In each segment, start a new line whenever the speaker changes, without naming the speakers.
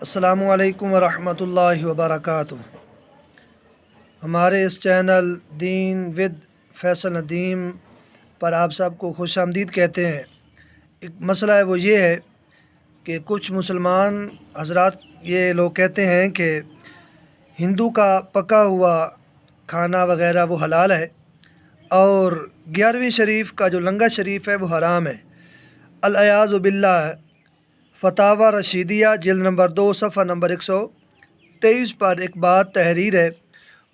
السلام علیکم ورحمۃ اللہ وبرکاتہ۔ ہمارے اس چینل دین ود فیصل ندیم پر آپ سب کو خوش آمدید کہتے ہیں۔ ایک مسئلہ ہے، وہ یہ ہے کہ کچھ مسلمان حضرات یہ لوگ کہتے ہیں کہ ہندو کا پکا ہوا کھانا وغیرہ وہ حلال ہے، اور 11ویں شریف کا جو لنگر شریف ہے وہ حرام ہے۔ الیاذ باللہ۔ فتاوی رشیدیہ جلد نمبر 2 صفحہ نمبر 123 پر ایک بات تحریر ہے،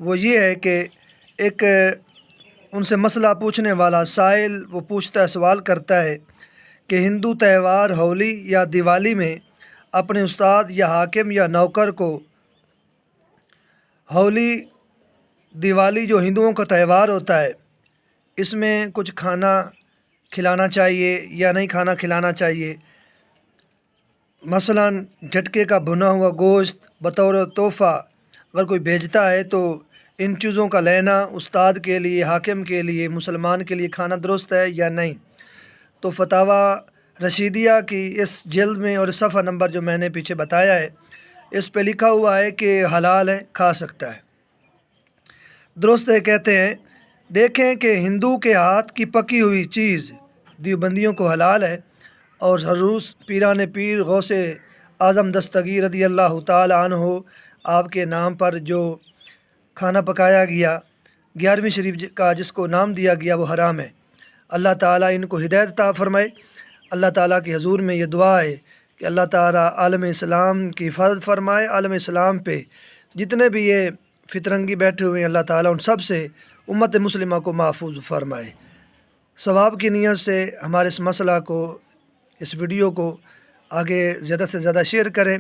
وہ یہ ہے کہ ایک ان سے مسئلہ پوچھنے والا سائل وہ پوچھتا ہے، سوال کرتا ہے کہ ہندو تہوار ہولی یا دیوالی میں اپنے استاد یا حاکم یا نوکر کو ہولی دیوالی جو ہندوؤں کا تہوار ہوتا ہے اس میں کچھ کھانا کھلانا چاہیے یا نہیں کھانا کھلانا چاہیے؟ مثلاً جھٹکے کا بھنا ہوا گوشت بطور تحفہ اگر کوئی بھیجتا ہے تو ان چیزوں کا لینا استاد کے لیے، حاکم کے لیے، مسلمان کے لیے کھانا درست ہے یا نہیں؟ تو فتاوی رشیدیہ کی اس جلد میں اور صفحہ نمبر جو میں نے پیچھے بتایا ہے اس پہ لکھا ہوا ہے کہ حلال ہے، کھا سکتا ہے، درست ہے۔ کہتے ہیں دیکھیں کہ ہندو کے ہاتھ کی پکی ہوئی چیز دیوبندیوں کو حلال ہے، اور حضور پیران پیر غوث اعظم دستگیر رضی اللہ تعالی عنہ آپ کے نام پر جو کھانا پکایا گیا 11ویں شریف کا جس کو نام دیا گیا وہ حرام ہے۔ اللہ تعالیٰ ان کو ہدایت عطا فرمائے۔ اللہ تعالیٰ کے حضور میں یہ دعا ہے کہ اللہ تعالیٰ عالم اسلام کی حفاظت فرمائے، عالم اسلام پہ جتنے بھی یہ فترنگی بیٹھے ہوئے ہیں اللہ تعالیٰ ان سب سے امت مسلمہ کو محفوظ فرمائے۔ ثواب کی نیت سے ہمارے اس مسئلہ کو، اس ویڈیو کو آگے زیادہ سے زیادہ شیئر کریں۔